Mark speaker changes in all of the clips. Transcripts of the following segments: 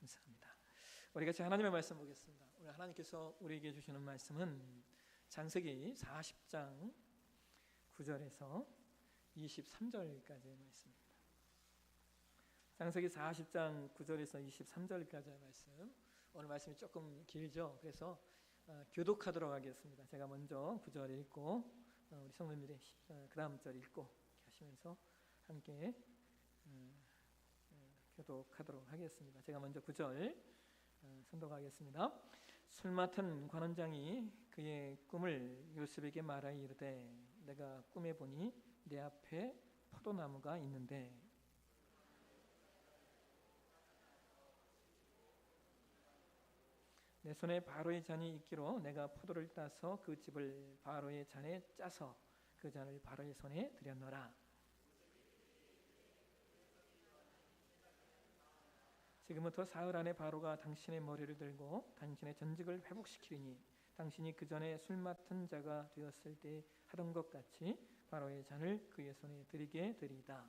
Speaker 1: 감사합니다. 우리 같이 하나님의 말씀 보겠습니다. 오늘 하나님께서 우리에게 주시는 말씀은 창세기 40장 9절에서 23절까지의 말씀입니다. 창세기 40장 9절에서 23절까지의 말씀. 오늘 말씀이 조금 길죠. 그래서 교독하도록 하겠습니다. 제가 먼저 9절 읽고 우리 성도님들이 그 다음 절 읽고 하시면서 함께 교독하도록 하겠습니다. 제가 먼저 9절 선독하겠습니다. 술 맡은 관원장이 그의 꿈을 요셉에게 말하여 이르되 내가 꿈에 보니 내 앞에 포도나무가 있는데 내 손에 바로의 잔이 있기로 내가 포도를 따서 그 즙을 바로의 잔에 짜서 그 잔을 바로의 손에 드렸노라. 지금부터 사흘 안에 바로가 당신의 머리를 들고 당신의 전직을 회복시키리니 당신이 그 전에 술 맡은 자가 되었을 때 하던 것 같이 바로의 잔을 그의 손에 드리게 되리이다.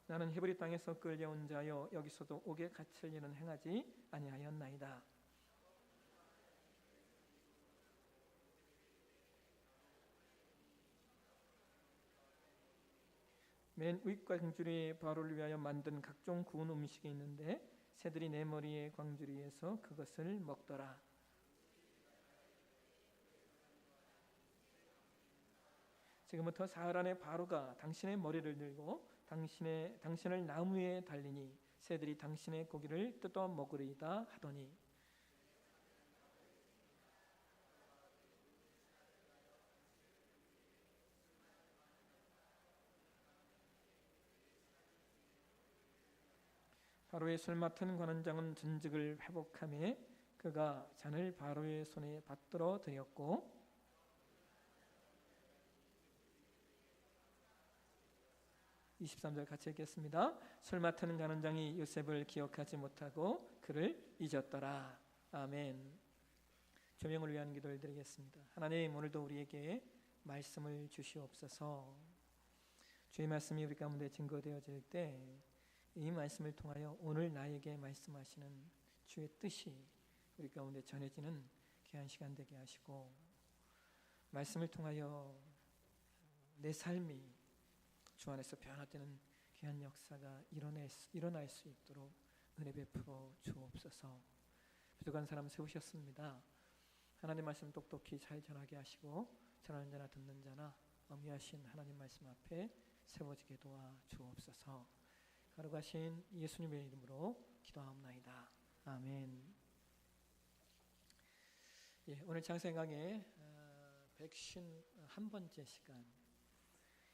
Speaker 1: 나는 헤브리 땅에서 끌려온 자여 여기서도 옥에 갇힐 일은 행하지 아니하였나이다. 맨 윗광주리에 바로를 위하여 만든 각종 구운 음식이 있는데 새들이 내 머리에 광주리에서 그것을 먹더라. 지금부터 사흘 안에 바로가 당신의 머리를 들고 당신을 나무 위에 달리니 새들이 당신의 고기를 뜯어 먹으리이다 하더니 바로의 술 맡은 관원장은 전직을 회복하며 그가 잔을 바로의 손에 받들어 드렸고 23절 같이 읽겠습니다. 술 맡은 관원장이 요셉을 기억하지 못하고 그를 잊었더라. 아멘. 조명을 위한 기도를 드리겠습니다. 하나님, 오늘도 우리에게 말씀을 주시옵소서. 주의 말씀이 우리 가운데 증거되어질 때 이 말씀을 통하여 오늘 나에게 말씀하시는 주의 뜻이 우리 가운데 전해지는 귀한 시간 되게 하시고 말씀을 통하여 내 삶이 주 안에서 변화되는 귀한 역사가 일어날 수 있도록 은혜 베풀어 주옵소서. 부족한 사람 세우셨습니다. 하나님 말씀 똑똑히 잘 전하게 하시고 전하는 자나 듣는 자나 엄미하신 하나님 말씀 앞에 세워지게 도와 주옵소서. 거룩하신 예수님의 이름으로 기도하옵나이다. 아멘. 예, 오늘 창세강의 151번째 시간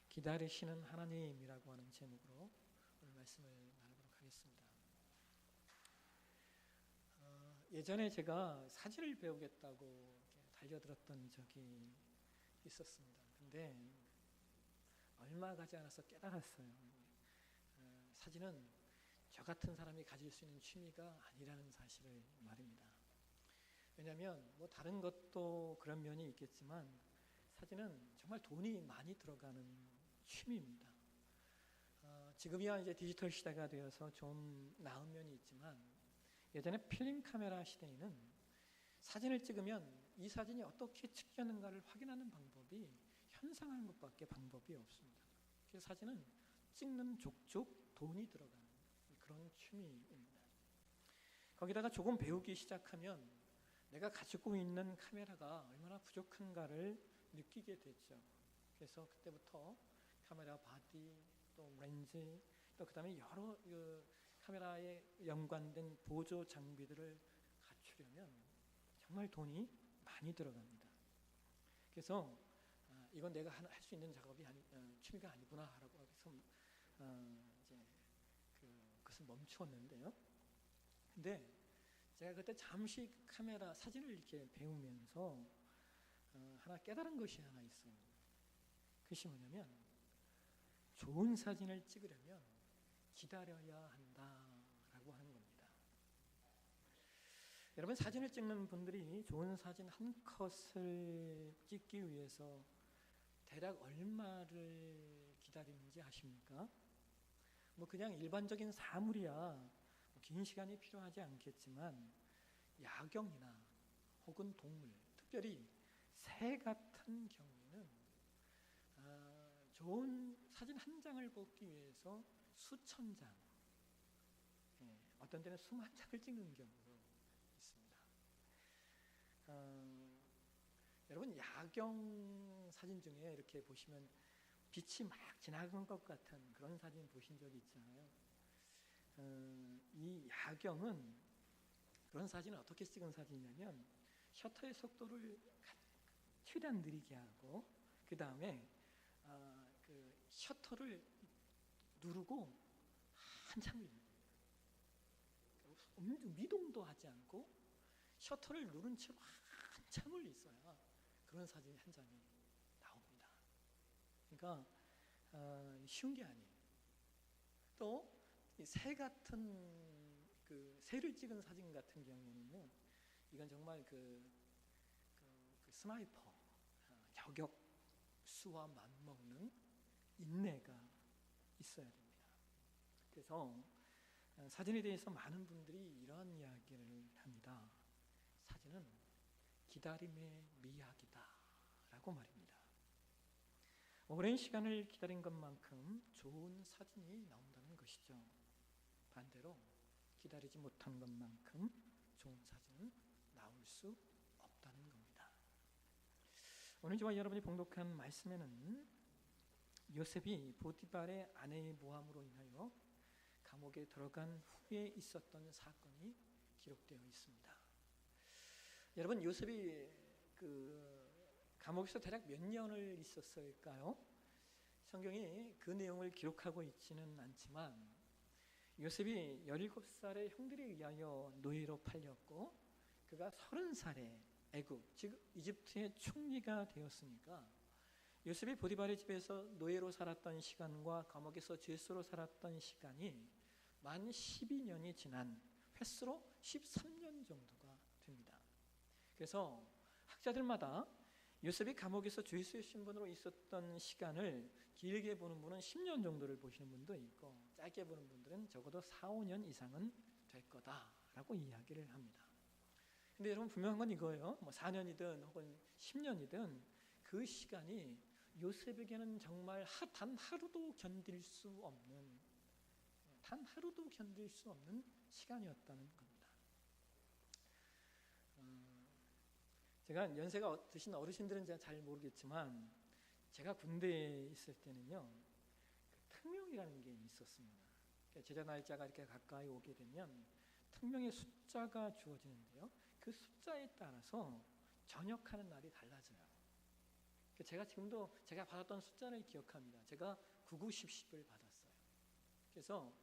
Speaker 1: 기다리시는 하나님이라고 하는 제목으로 오늘 말씀을 나누도록 하겠습니다. 예전에 제가 사진을 배우겠다고 달려들었던 적이 있었습니다. 근데 얼마 가지 않아서 깨달았어요. 사진은 저 같은 사람이 가질 수 있는 취미가 아니라는 사실을 말입니다. 왜냐하면 뭐 다른 것도 그런 면이 있겠지만 사진은 정말 돈이 많이 들어가는 취미입니다. 지금이야 이제 디지털 시대가 되어서 좀 나은 면이 있지만 예전에 필름 카메라 시대에는 사진을 찍으면 이 사진이 어떻게 찍혔는가를 확인하는 방법이 현상하는 것밖에 방법이 없습니다. 그래서 사진은 찍는 족족 돈이 들어가는 그런 취미입니다. 거기다가 조금 배우기 시작하면 내가 가지고 있는 카메라가 얼마나 부족한가를 느끼게 됐죠. 그래서 그때부터 카메라 바디, 또 렌즈, 또 그다음에 여러 카메라에 연관된 보조 장비들을 갖추려면 정말 돈이 많이 들어갑니다. 그래서 이건 내가 할 수 있는 작업이 취미가 아니구나라고 해서 이제 그것을 멈추었는데요. 근데 제가 그때 잠시 카메라 사진을 이렇게 배우면서 하나 깨달은 것이 하나 있어요. 그것이 뭐냐면 좋은 사진을 찍으려면 기다려야 한다라고 하는 겁니다. 여러분, 사진을 찍는 분들이 좋은 사진 한 컷을 찍기 위해서 대략 얼마를 기다리는지 아십니까? 뭐 그냥 일반적인 사물이야 긴 시간이 필요하지 않겠지만 야경이나 혹은 동물, 특별히 새 같은 경우에는 좋은 사진 한 장을 뽑기 위해서 수천 장, 어떤 때는 수만 장을 찍는 경우도 있습니다. 여러분 야경 사진 중에 이렇게 보시면 빛이 막 지나간 것 같은 그런 사진 보신 적 있잖아요. 이 야경은 그런 사진을 어떻게 찍은 사진이냐면 셔터의 속도를 최대한 느리게 하고 그 다음에 그 셔터를 누르고 한참을 미동도 하지 않고 셔터를 누른 채로 한참을 있어야 그런 사진이 한 장이 나옵니다. 그러니까 쉬운 게 아니에요. 또 새 같은 그 새를 찍은 사진 같은 경우에는요, 이건 정말 그 스나이퍼 저격수와 맞먹는 인내가 있어야 됩니다. 그래서 사진에 대해서 많은 분들이 이런 이야기를 합니다. 사진은 기다림의 미학이다라고 말입니다. 오랜 시간을 기다린 것만큼 좋은 사진이 나온다는 것이죠. 반대로 기다리지 못한 것만큼 좋은 사진은 나올 수 없다는 겁니다. 오늘 저와 여러분이 봉독한 말씀에는 요셉이 보디발의 아내의 모함으로 인하여 감옥에 들어간 후에 있었던 사건이 기록되어 있습니다. 여러분 요셉이 감옥에서 대략 몇 년을 있었을까요? 성경이 그 내용을 기록하고 있지는 않지만 요셉이 17살의 형들에 의하여 노예로 팔렸고 그가 30살에 애굽, 즉 이집트의 총리가 되었으니까 요셉이 보디발의 집에서 노예로 살았던 시간과 감옥에서 죄수로 살았던 시간이 만 12년이 지난 횟수로 13년 정도가 됩니다. 그래서 학자들마다 요셉이 감옥에서 죄수의 신분으로 있었던 시간을 길게 보는 분은 10년 정도를 보시는 분도 있고 짧게 보는 분들은 적어도 4, 5년 이상은 될 거다라고 이야기를 합니다. 근데 여러분 분명한 건 이거예요. 뭐 4년이든 혹은 10년이든 그 시간이 요셉에게는 정말 단 하루도 견딜 수 없는 시간이었다는 겁니다. 제가 연세가 드신 어르신들은 잘 모르겠지만 제가 군대에 있을 때는요 특명이라는 게 있었습니다. 제자 날짜가 이렇게 가까이 오게 되면 특명의 숫자가 주어지는데요, 그 숫자에 따라서 전역하는 날이 달라져요. 제가 지금도 제가 받았던 숫자를 기억합니다. 제가 9910을 받았어요. 그래서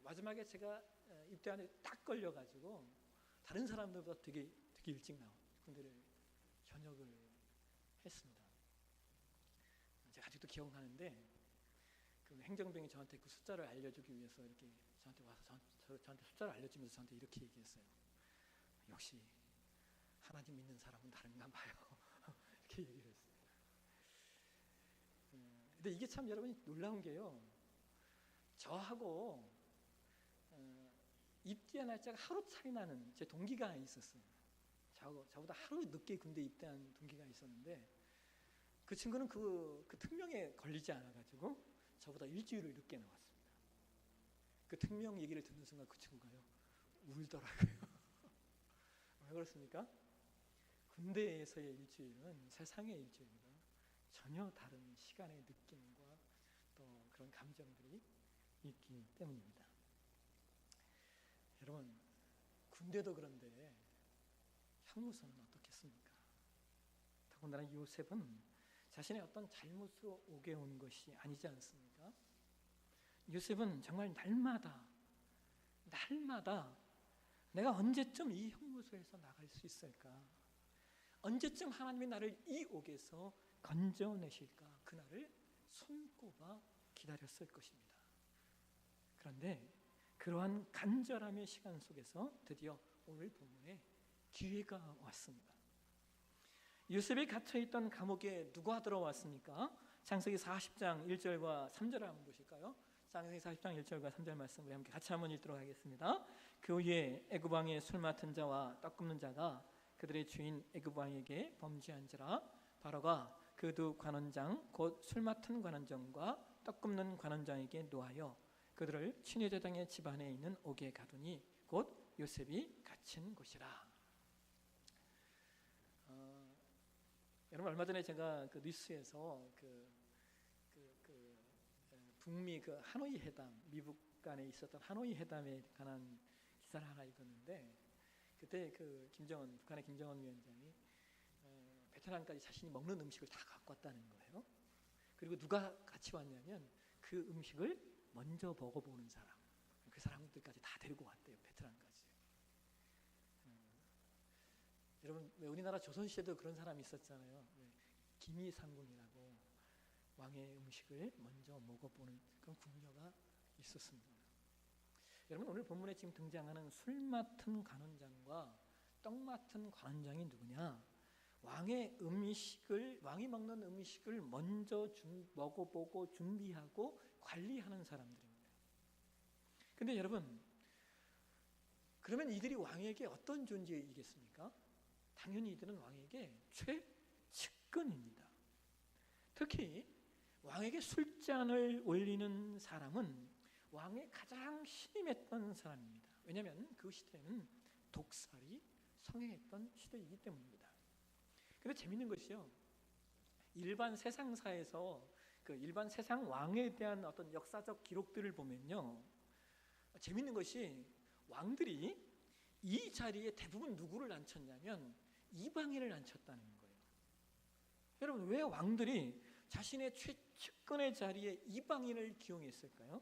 Speaker 1: 마지막에 제가 입대안에 딱 걸려가지고 다른 사람들보다 되게 일찍 군대를 전역을 했습니다. 제가 아직도 기억나는데 그 행정병이 저한테 그 숫자를 알려주기 위해서 이렇게 저한테 와서 저한테 숫자를 알려주면서 저한테 이렇게 얘기했어요. 역시 하나님 믿는 사람은 다른가 봐요. 이렇게 얘기를 했어요. 근데 이게 참 여러분이 놀라운 게요, 저하고 입대 날짜가 하루 차이 나는 제 동기가 있었어요. 저보다 하루 늦게 군대 입대한 동기가 있었는데 그 친구는 그 특명에 걸리지 않아가지고 저보다 일주일을 늦게 나왔습니다. 그 특명 얘기를 듣는 순간 그 친구가요 울더라고요. 왜 그렇습니까? 군대에서의 일주일은 세상의 일주일과 전혀 다른 시간의 느낌과 또 그런 감정들이 있기 때문입니다. 여러분 군대도 그런데 형무소는 어떻겠습니까? 더군다나 요셉은 자신의 어떤 잘못으로 오게 온 것이 아니지 않습니까? 요셉은 정말 날마다 내가 언제쯤 이 형무소에서 나갈 수 있을까? 언제쯤 하나님이 나를 이 옥에서 건져내실까? 그날을 손꼽아 기다렸을 것입니다. 그런데 그러한 간절함의 시간 속에서 드디어 오늘 본문에 기회가 왔습니다. 요셉이 갇혀있던 감옥에 누가 들어왔습니까? 창세기 40장 1절과 3절을 한번 보실까요? 창세기 40장 1절과 3절 말씀을 함께 같이 한번 읽도록 하겠습니다. 그 후에 애굽 왕의 술 맡은 자와 떡 굽는 자가 그들의 주인 애굽 왕에게 범죄한지라 바로가 그 두 관원장 곧 술 맡은 관원장과 떡 굽는 관원장에게 노하여 그들을 취내제당의 집안에 있는 옥에 가두니 곧 요셉이 갇힌 곳이라. 여러분 얼마 전에 제가 그 뉴스에서 북미 그 하노이 회담, 미국 간에 있었던 하노이 회담에 관한 기사를 하나 읽었는데, 그때 그 북한의 김정은 위원장이 베트남까지 자신이 먹는 음식을 다 갖고 왔다는 거예요. 그리고 누가 같이 왔냐면 그 음식을 먼저 먹어보는 사람, 그 사람들까지 다 데리고 왔대요, 베트남까지. 여러분 우리나라 조선시대도 그런 사람이 있었잖아요. 김희상궁이라고 왕의 음식을 먼저 먹어보는 그런 궁녀가 있었습니다. 여러분 오늘 본문에 지금 등장하는 술 맡은 관원장과 떡 맡은 관원장이 누구냐? 왕이 먹는 음식을 먼저 먹어보고 준비하고 관리하는 사람들입니다. 근데 여러분, 그러면 이들이 왕에게 어떤 존재이겠습니까? 당연히 이들은 왕에게 최측근입니다. 특히 왕에게 술잔을 올리는 사람은 왕의 가장 신임했던 사람입니다. 왜냐하면 그 시대는 독살이 성행했던 시대이기 때문입니다. 그런데 재밌는 것이요, 일반 세상사에서 일반 세상 왕에 대한 어떤 역사적 기록들을 보면요, 재밌는 것이 왕들이 이 자리에 대부분 누구를 앉혔냐면 이방인을 앉혔다는 거예요. 여러분 왜 왕들이 자신의 최측근의 자리에 이방인을 기용했을까요?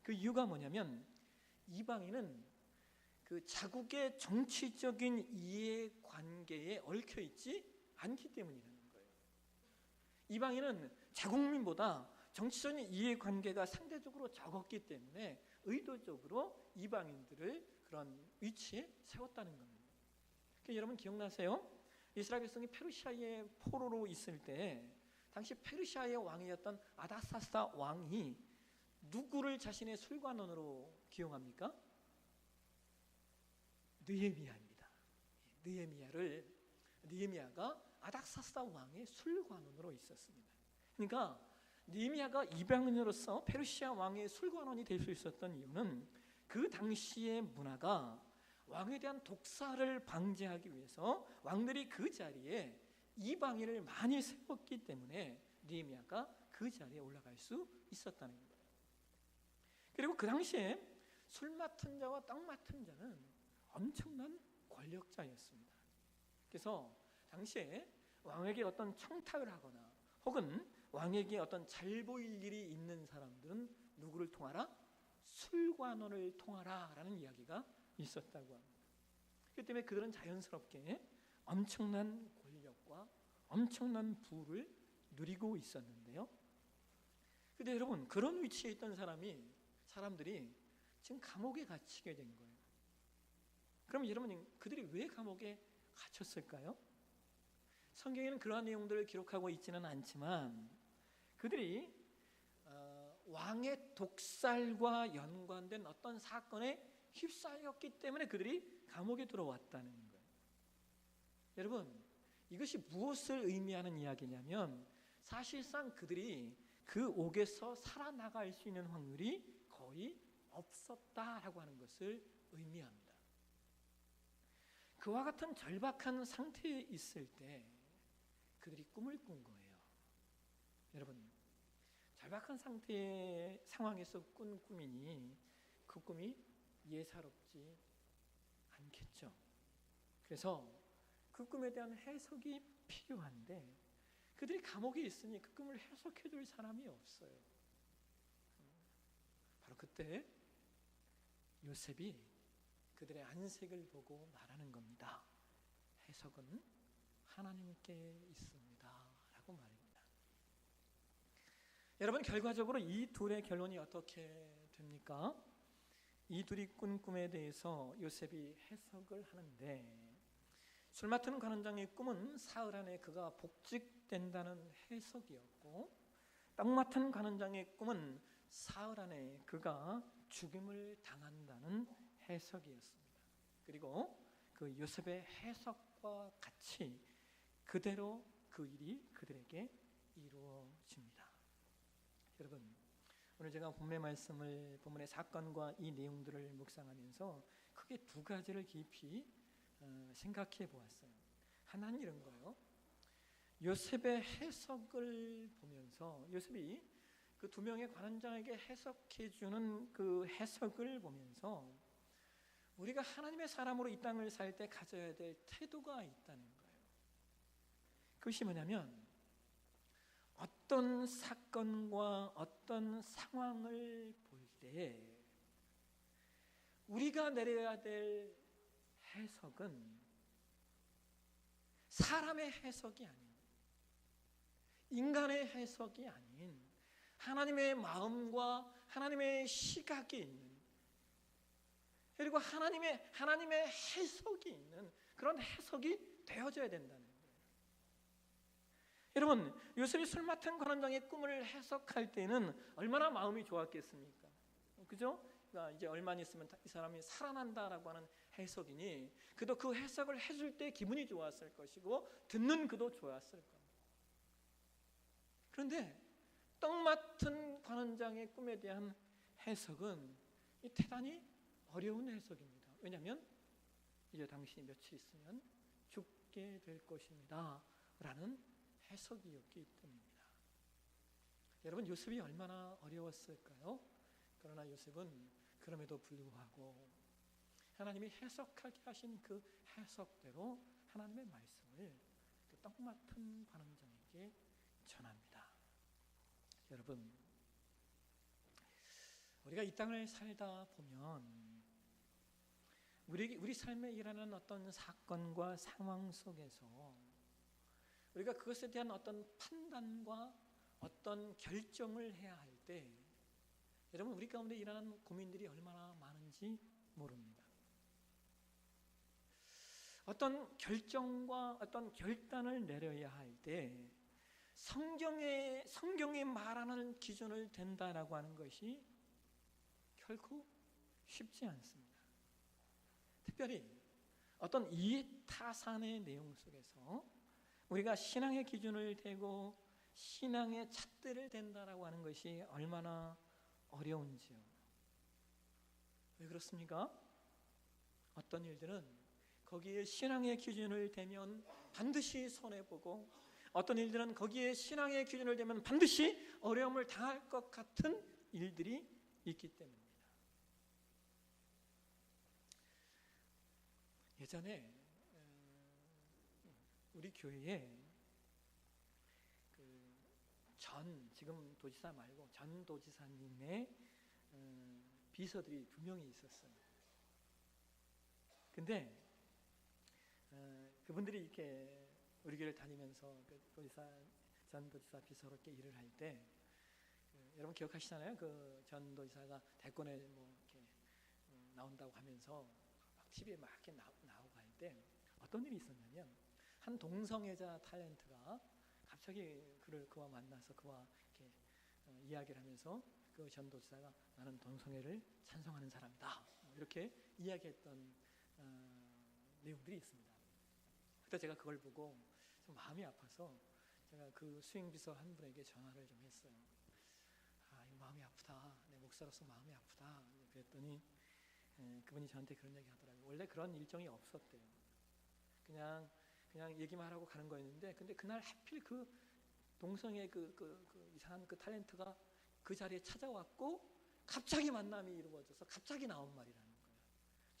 Speaker 1: 그 이유가 뭐냐면 이방인은 그 자국의 정치적인 이해관계에 얽혀있지 않기 때문이라는 거예요. 이방인은 자국민보다 정치적인 이해관계가 상대적으로 적었기 때문에 의도적으로 이방인들을 그런 위치에 세웠다는 겁니다. 그러니까 여러분 기억나세요? 이스라엘 백성이 페르시아의 포로로 있을 때 당시 페르시아의 왕이었던 아닥사스다 왕이 누구를 자신의 술관원으로 기용합니까? 느헤미야입니다. 느헤미야가 아닥사스다 왕의 술관원으로 있었습니다. 그러니까 느헤미야가 이방인으로서 페르시아 왕의 술관원이 될 수 있었던 이유는 그 당시의 문화가 왕에 대한 독살을 방지하기 위해서 왕들이 그 자리에 이방인을 많이 세웠기 때문에 느헤미야가 그 자리에 올라갈 수 있었다는 거예요. 그리고 그 당시에 술 맡은 자와 떡 맡은 자는 엄청난 권력자였습니다. 그래서 당시에 왕에게 어떤 청탁을 하거나 혹은 왕에게 어떤 잘 보일 일이 있는 사람들은 누구를 통하라? 술관원을 통하라 라는 이야기가 있었다고 합니다. 그렇기 때문에 그들은 자연스럽게 엄청난 권력과 엄청난 부를 누리고 있었는데요. 그런데 여러분 그런 위치에 있던 사람들이 지금 감옥에 갇히게 된 거예요. 그럼 여러분 그들이 왜 감옥에 갇혔을까요? 성경에는 그러한 내용들을 기록하고 있지는 않지만 그들이 왕의 독살과 연관된 어떤 사건에 휩싸였기 때문에 그들이 감옥에 들어왔다는 거예요. 여러분 이것이 무엇을 의미하는 이야기냐면 사실상 그들이 그 옥에서 살아나갈 수 있는 확률이 거의 없었다라고 하는 것을 의미합니다. 그와 같은 절박한 상태에 있을 때 그들이 꿈을 꾼 거예요. 여러분 절박한 상황에서 꾼 꿈이니 그 꿈이 예사롭지 않겠죠. 그래서 그 꿈에 대한 해석이 필요한데 그들이 감옥에 있으니 그 꿈을 해석해 줄 사람이 없어요. 바로 그때 요셉이 그들의 안색을 보고 말하는 겁니다. 해석은 하나님께 있습니다 라고 말입니다. 여러분 결과적으로 이 둘의 결론이 어떻게 됩니까? 이 둘이 꾼 꿈에 대해서 요셉이 해석을 하는데 술 맡은 관원장의 꿈은 사흘 안에 그가 복직된다는 해석이었고, 떡 맡은 관원장의 꿈은 사흘 안에 그가 죽임을 당한다는 해석이었습니다. 그리고 그 요셉의 해석과 같이 그대로 그 일이 그들에게 이루어집니다. 여러분, 오늘 제가 본문의 사건과 이 내용들을 묵상하면서 크게 두 가지를 깊이 생각해 보았어요. 하나는 이런 거예요. 요셉의 해석을 보면서 요셉이 그 두 명의 관원장에게 해석해 주는 그 해석을 보면서 우리가 하나님의 사람으로 이 땅을 살 때 가져야 될 태도가 있다는 거예요. 그것이 뭐냐면 어떤 사건과 어떤 상황을 볼 때 우리가 내려야 될 해석은 사람의 해석이 아닌, 인간의 해석이 아닌 하나님의 마음과 하나님의 시각이 있는, 그리고 하나님의 해석이 있는 그런 해석이 되어져야 된다는 거예요. 여러분, 요셉이 술 맡은 관원장의 꿈을 해석할 때는 얼마나 마음이 좋았겠습니까? 그죠? 그러니까 이제 얼마 있으면 이 사람이 살아난다라고 하는 해석이니 그도 그 해석을 해줄 때 기분이 좋았을 것이고 듣는 그도 좋았을 겁니다. 그런데 떡 맡은 관원장의 꿈에 대한 해석은 대단히 어려운 해석입니다. 왜냐하면 이제 당신이 며칠 있으면 죽게 될 것입니다 라는 해석이었기 때문입니다. 여러분, 요셉이 얼마나 어려웠을까요? 그러나 요셉은 그럼에도 불구하고 하나님이 해석하게 하신 그 해석대로 하나님의 말씀을 그 떡 맡은 관원장에게 전합니다. 여러분, 우리가 이 땅을 살다 보면 우리 삶에 일어나는 어떤 사건과 상황 속에서 우리가 그것에 대한 어떤 판단과 어떤 결정을 해야 할 때 여러분, 우리 가운데 일어나는 고민들이 얼마나 많은지 모릅니다. 어떤 결정과 어떤 결단을 내려야 할 때 성경이 말하는 기준을 댄다라고 하는 것이 결코 쉽지 않습니다. 특별히 어떤 이타산의 내용 속에서 우리가 신앙의 기준을 대고 신앙의 잣대를 댄다라고 하는 것이 얼마나 어려운지요. 왜 그렇습니까? 어떤 일들은 거기에 신앙의 기준을 대면 반드시 손해보고 어떤 일들은 거기에 신앙의 기준을 대면 반드시 어려움을 당할 것 같은 일들이 있기 때문입니다. 예전에 우리 교회에 지금 도지사 말고 전 도지사님의 비서들이 2명이 있었어요. 근데 그분들이 이렇게 우리 교회를 다니면서 전 도지사 비서로 이렇게 일을 할 때 여러분 기억하시잖아요. 그 전 도지사가 대권에 뭐 이렇게 나온다고 하면서 막 TV에 막 이렇게 나오고 할 때 어떤 일이 있었냐면 한 동성애자 탤런트가 갑자기 그와 만나서 그와 이렇게 이야기를 하면서 그 전 도지사가 나는 동성애를 찬성하는 사람이다 이렇게 이야기했던 내용들이 있습니다. 그때 제가 그걸 보고 좀 마음이 아파서 제가 그 수행비서 한 분에게 전화를 좀 했어요. 이 마음이 아프다. 내 목사로서 마음이 아프다. 그랬더니 그분이 저한테 그런 얘기 하더라고요. 원래 그런 일정이 없었대요. 그냥 얘기만 하라고 가는 거였는데, 근데 그날 하필 그 동성애 그 이상한 그 탤런트가 그 자리에 찾아왔고 갑자기 만남이 이루어져서 갑자기 나온 말이라는 거예요.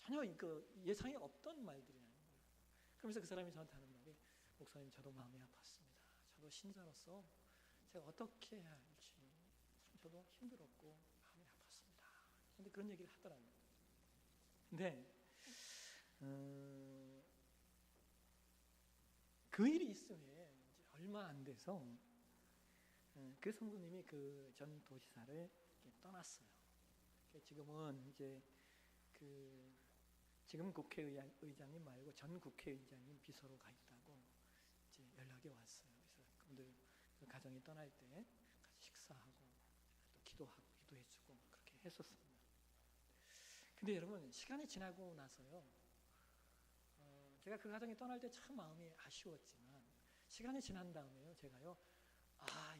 Speaker 1: 전혀 그 예상이 없던 말들이라는 거예요. 그러면서 그 사람이 저한테 하는 말이, 목사님 저도 마음이 아팠습니다. 저도 신자로서 제가 어떻게 해야 할지 저도 힘들었고 마음이 아팠습니다. 근데 그런 얘기를 하더라고요. 근데 그 일이 있은 후에 얼마 안 돼서 그 성도님이 그 전 도지사를 떠났어요. 지금은 이제 그 지금 국회의장이 말고 전 국회의장이 비서로 가 있다고 이제 연락이 왔어요. 그래서 오늘 그 가정이 떠날 때 같이 식사하고 또 기도해주고 그렇게 했었습니다. 근데 여러분, 시간이 지나고 나서요, 제가 그 가정이 떠날 때 참 마음이 아쉬웠지만 시간이 지난 다음에요, 제가요,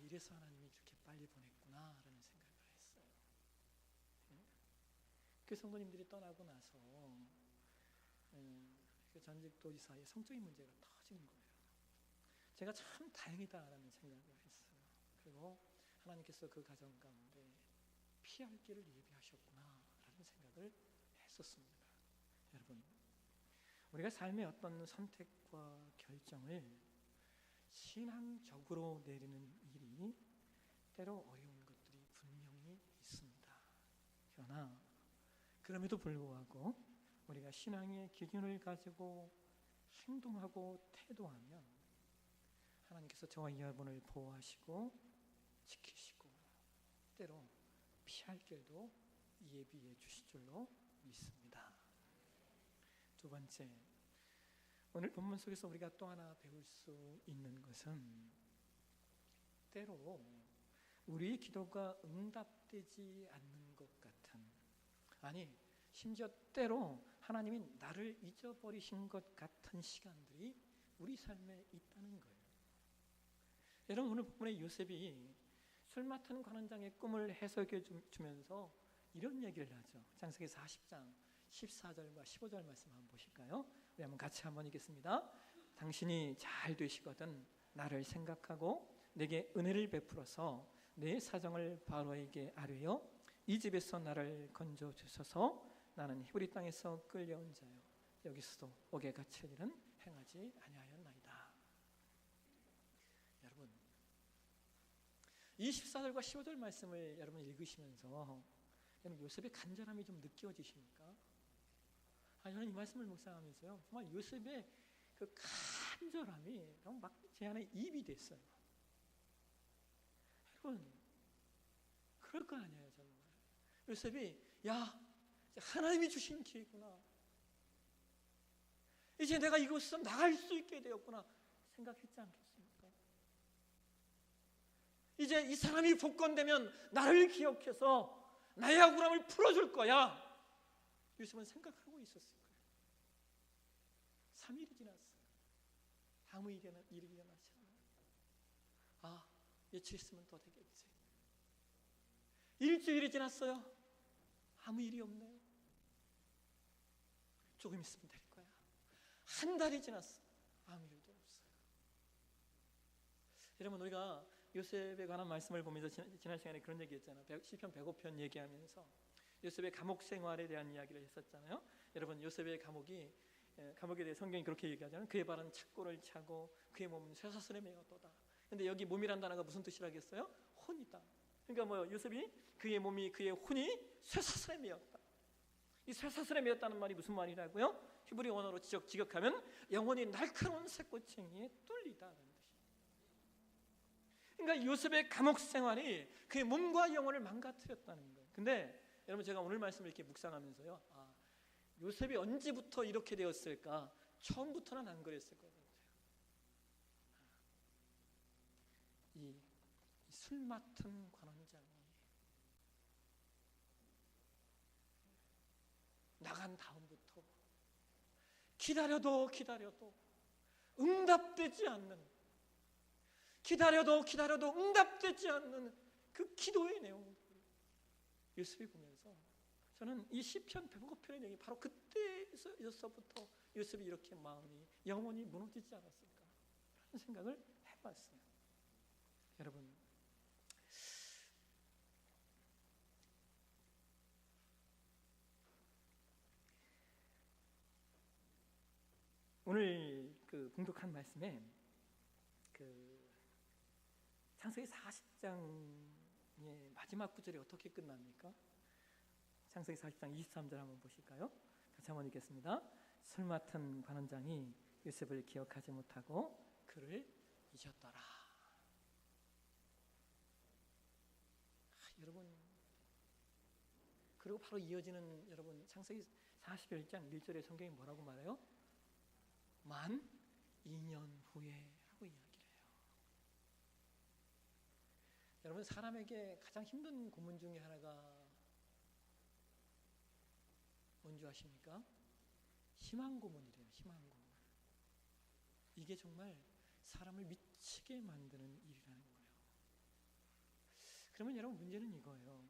Speaker 1: 이래서 하나님이 이렇게 빨리 보냈구나라는 생각을 했어요. 그 성도님들이 떠나고 나서 그 전직 도지사의 성적인 문제가 터지는 거예요. 제가 참 다행이다라는 생각을 했어요. 그리고 하나님께서 그 가정 가운데 피할 길을 예비하셨구나라는 생각을 했었습니다. 여러분, 우리가 삶의 어떤 선택과 결정을 신앙적으로 내리는 일이 때로 어려운 것들이 분명히 있습니다. 그러나 그럼에도 불구하고 우리가 신앙의 기준을 가지고 행동하고 태도하면 하나님께서 저와 여러분을 보호하시고 지키시고 때로 피할 길도 예비해 주실 줄로 믿습니다. 두 번째, 오늘 본문 속에서 우리가 또 하나 배울 수 있는 것은 때로 우리의 기도가 응답되지 않는 것 같은, 아니 심지어 때로 하나님이 나를 잊어버리신 것 같은 시간들이 우리 삶에 있다는 거예요. 여러분, 오늘 본문의 요셉이 술 맡은 관원장의 꿈을 해석해 주면서 이런 얘기를 하죠. 창세기 40장 14절과 15절 말씀 한번 보실까요? 우리 한번 같이 한번 읽겠습니다. 당신이 잘 되시거든 나를 생각하고 내게 은혜를 베풀어서 내 사정을 바로에게 아뢰어 이 집에서 나를 건져 주소서. 나는 히브리 땅에서 끌려온 자요 여기서도 옥에 갇힐 일은 행하지 아니하였나이다. 여러분, 이 14절과 15절 말씀을 여러분 읽으시면서 여러분 요셉의 간절함이 좀 느껴지십니까? 저는 이 말씀을 묵상하면서요, 정말 요셉의 그 간절함이 막 제 안에 입이 됐어요. 여러분, 그럴 거 아니에요. 정말 요셉이 하나님이 주신 기회구나, 이제 내가 이곳에서 나갈 수 있게 되었구나 생각했지 않겠습니까? 이제 이 사람이 복권되면 나를 기억해서 나의 억울함을 풀어줄 거야, 요셉은 생각하고 있었을 거예요. 3일이 지났어요. 아무 일이 일어나지 않아요. 며칠 있으면 또 되겠지. 일주일이 지났어요. 아무 일이 없네요. 조금 있으면 될 거야. 한 달이 지났어요. 아무 일도 없어요. 여러분, 우리가 요셉에 관한 말씀을 보면서 지난 시간에 그런 얘기 했잖아요. 시편 105편 얘기하면서 요셉의 감옥 생활에 대한 이야기를 했었잖아요. 여러분, 요셉의 감옥에 대해 성경이 그렇게 얘기하잖아요. 그의 발은 착고를 차고 그의 몸은 쇠사슬에 매였도다. 근데 여기 몸이란 단어가 무슨 뜻이라겠어요? 혼이다. 그러니까 요셉이 그의 몸이, 그의 혼이 쇠사슬에 매였다. 이 쇠사슬에 매였다는 말이 무슨 말이라고요? 히브리 원어로 직역하면 영혼이 날카로운 쇠꼬챙이에 뚫리다라는 뜻이에요. 그러니까 요셉의 감옥 생활이 그의 몸과 영혼을 망가뜨렸다는 거예요. 근데 여러분, 제가 오늘 말씀을 이렇게 묵상하면서요, 요셉이 언제부터 이렇게 되었을까? 처음부터는 안 그랬을 것 같아요. 이 술 맡은 관원장이 나간 다음부터 기다려도 응답되지 않는, 기다려도 응답되지 않는 그 기도의 내용을 요셉이 보면서 저는 이 시편 105편의 내용이 바로 그때에서부터 요셉이 이렇게 마음이, 영혼이 무너지지 않았을까 하는 생각을 해봤어요. 여러분, 오늘 그 봉독한 말씀에 창세기 40장의 마지막 구절이 어떻게 끝납니까? 창세기 40장 23절 한번 보실까요? 같이 한번 읽겠습니다. 술 맡은 관원장이 요셉을 기억하지 못하고 그를 잊었더라. 여러분, 그리고 바로 이어지는 여러분 창세기 41장 1절에 성경이 뭐라고 말해요? 만 2년 후에 라고 이야기를 해요. 여러분, 사람에게 가장 힘든 고문 중에 하나가 뭔지 아십니까? 희망 고문이래요. 희망 고문. 이게 정말 사람을 미치게 만드는 일이라는 거예요. 그러면 여러분, 문제는 이거예요.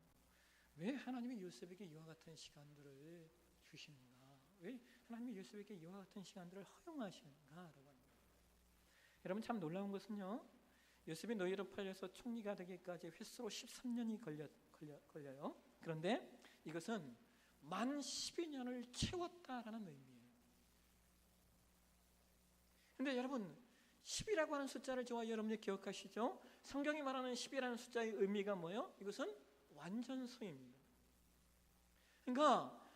Speaker 1: 왜 하나님이 요셉에게 이와 같은 시간들을 주시는가? 왜 하나님이 요셉에게 이와 같은 시간들을 허용하시는가? 라고 합니다. 여러분, 참 놀라운 것은요, 요셉이 노예로 팔려서 총리가 되기까지 횟수로 13년이 걸려요. 그런데 이것은 만 12년을 채웠다라는 의미예요. 근데 여러분, 10이라고 하는 숫자를 저와 여러분이 기억하시죠? 성경이 말하는 10이라는 숫자의 의미가 뭐예요? 이것은 완전수입니다. 그러니까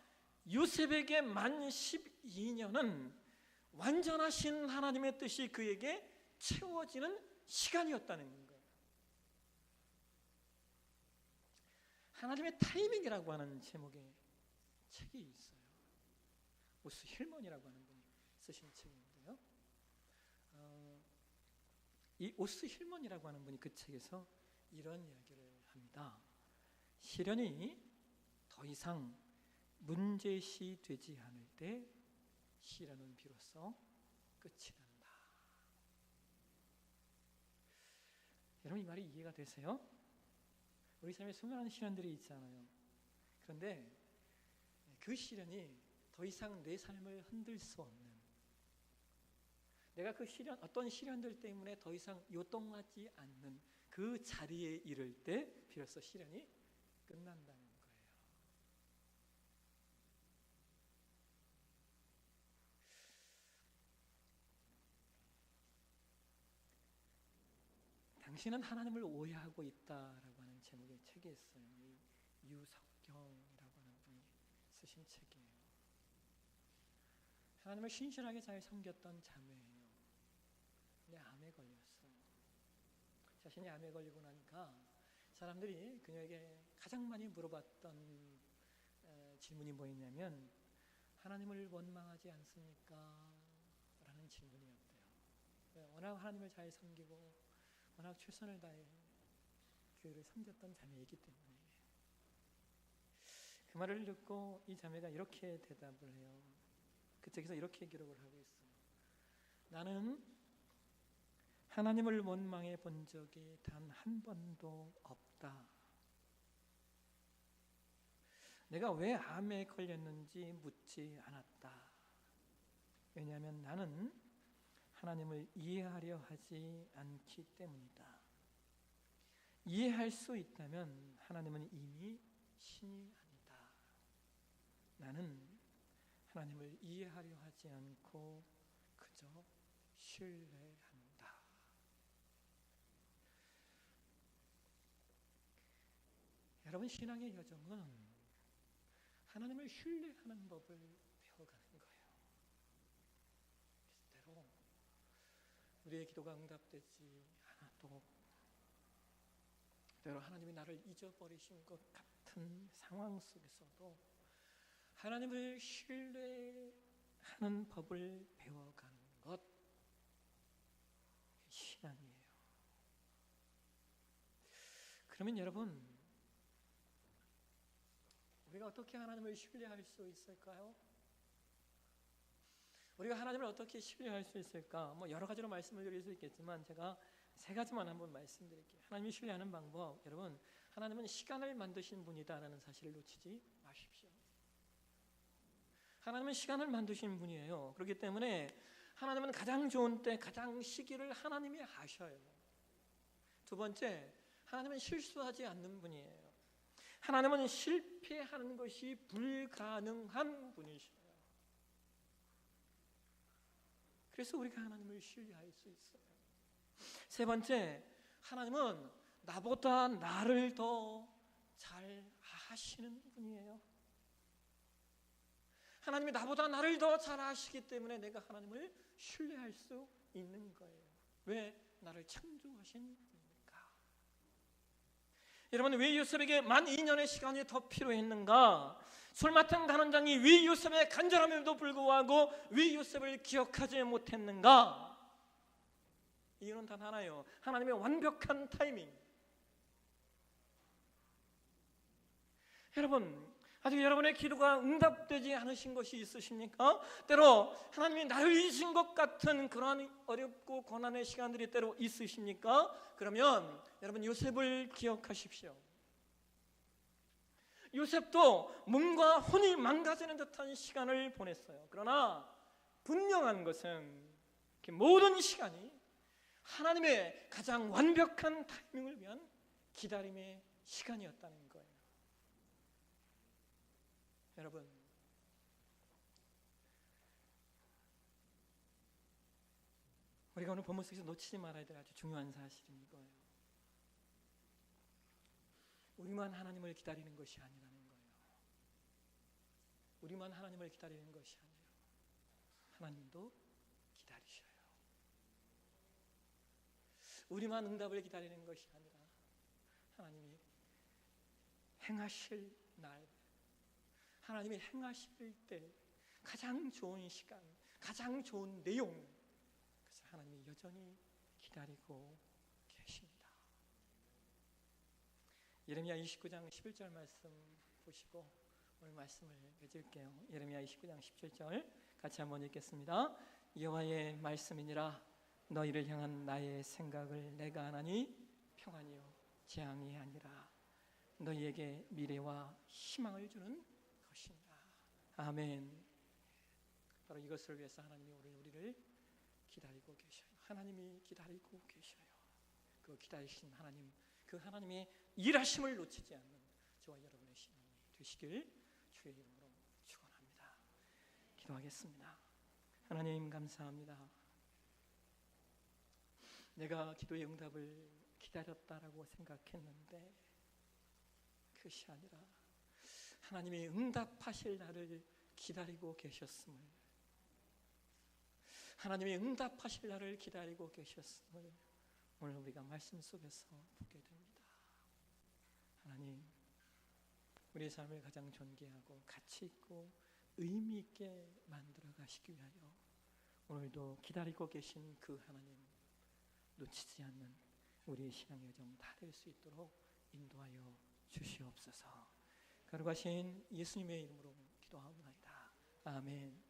Speaker 1: 요셉에게 만 12년은 완전하신 하나님의 뜻이 그에게 채워지는 시간이었다는 거예요. 하나님의 타이밍이라고 하는 제목의 책이 있어요. 오스 힐먼이라고 하는 분이 쓰신 책인데요. 이 오스 힐먼이라고 하는 분이 그 책에서 이런 이야기를 합니다. 시련이 더 이상 문제시 되지 않을 때 시련은 비로소 끝이 난다. 여러분, 이 말이 이해가 되세요? 우리 삶에 수많은 시련들이 있잖아요. 그런데 그 시련이 더 이상 내 삶을 흔들 수 없는, 내가 그 시련, 어떤 시련들 때문에 더 이상 요동하지 않는 그 자리에 이를 때 비로소 시련이 끝난다는 거예요. 당신은 하나님을 오해하고 있다라고 하는 제목의 책이 있어요. 유석경이라고 하는 분이 쓰신 책이에요. 하나님을 신실하게 잘 섬겼던 자매예요. 근데 암에 걸렸어요. 자신이 암에 걸리고 나니까 사람들이 그녀에게 가장 많이 물어봤던 질문이 뭐였냐면, 하나님을 원망하지 않습니까? 라는 질문이었대요. 워낙 하나님을 잘 섬기고 워낙 최선을 다해 그를 섬겼던 자매이기 때문에. 그 말을 듣고 이 자매가 이렇게 대답을 해요. 그 책에서 이렇게 기록을 하고 있어요. 나는 하나님을 원망해 본 적이 단 한 번도 없다. 내가 왜 암에 걸렸는지 묻지 않았다. 왜냐하면 나는 하나님을 이해하려 하지 않기 때문이다. 이해할 수 있다면 하나님은 이미 신이 아니다. 나는 하나님을 이해하려 하지 않고 그저 신뢰한다. 여러분, 신앙의 여정은 하나님을 신뢰하는 법을 배워가는 거예요. 때로 우리의 기도가 응답되지 않아도, 때로 하나님이 나를 잊어버리신 것 같은 상황 속에서도 하나님을 신뢰하는 법을 배워가는 것, 신앙이에요. 그러면 여러분, 우리가 어떻게 하나님을 신뢰할 수 있을까요? 우리가 하나님을 어떻게 신뢰할 수 있을까? 여러 가지로 말씀을 드릴 수 있겠지만 제가 세 가지만 한번 말씀드릴게요. 하나님을 신뢰하는 방법, 여러분, 하나님은 시간을 만드신 분이다라는 사실을 놓치지 마십시오. 하나님은 시간을 만드신 분이에요. 그렇기 때문에 하나님은 가장 좋은 때, 가장 시기를 하나님이 아셔요. 두 번째, 하나님은 실수하지 않는 분이에요. 하나님은 실패하는 것이 불가능한 분이셔요. 그래서 우리가 하나님을 신뢰할 수 있어요. 세 번째, 하나님은 나보다 나를 더 잘 아시는 분이에요. 하나님이 나보다 나를 더 잘 아시기 때문에 내가 하나님을 신뢰할 수 있는 거예요. 왜? 나를 창조하신 분이니까. 여러분, 왜 요셉에게 만 2년의 시간이 더 필요했는가? 술 맡은 간원장이 왜 요셉의 간절함에도 불구하고 왜 요셉을 기억하지 못했는가? 이유는 단 하나예요. 하나님의 완벽한 타이밍. 여러분, 아직 여러분의 기도가 응답되지 않으신 것이 있으십니까? 때로 하나님이 나를 잊으신 것 같은 그러한 어렵고 고난의 시간들이 때로 있으십니까? 그러면 여러분 요셉을 기억하십시오. 요셉도 몸과 혼이 망가지는 듯한 시간을 보냈어요. 그러나 분명한 것은 모든 시간이 하나님의 가장 완벽한 타이밍을 위한 기다림의 시간이었다는 거예요. 여러분, 우리가 오늘 본문 속에서 놓치지 말아야 될 아주 중요한 사실은 이거예요. 우리만 하나님을 기다리는 것이 아니라는 거예요. 우리만 하나님을 기다리는 것이 아니에요. 하나님도 기다리셔요. 우리만 응답을 기다리는 것이 아니라 하나님이 행하실 날, 하나님이 행하실 때 가장 좋은 시간, 가장 좋은 내용, 그래서 하나님이 여전히 기다리고 계십니다. 예레미야 29장 11절 말씀 보시고 오늘 말씀을 맺을게요. 예레미야 29장 17절 같이 한번 읽겠습니다. 여호와의 말씀이니라. 너희를 향한 나의 생각을 내가 아나니 평안이요 재앙이 아니라 너희에게 미래와 희망을 주는 것이니라. 아멘. 바로 이것을 위해서 하나님이 우리를 기다리고 계셔요. 하나님이 기다리고 계셔요. 그 기다리신 하나님, 그 하나님의 일하심을 놓치지 않는 저와 여러분의 신앙이 되시길 주의 이름으로 축원합니다. 기도하겠습니다. 하나님 감사합니다. 내가 기도의 응답을 기다렸다라고 생각했는데 그것이 아니라 하나님이 응답하실 날을 기다리고 계셨음을, 하나님이 응답하실 날을 기다리고 계셨음을 오늘 우리가 말씀 속에서 보게 됩니다. 하나님, 우리의 삶을 가장 존귀하고 가치 있고 의미 있게 만들어 가시기 위하여 오늘도 기다리고 계신 그 하나님 놓치지 않는 우리의 신앙의 여정 다 될 수 있도록 인도하여 주시옵소서. 거룩하신 예수님의 이름으로 기도하옵나이다. 아멘.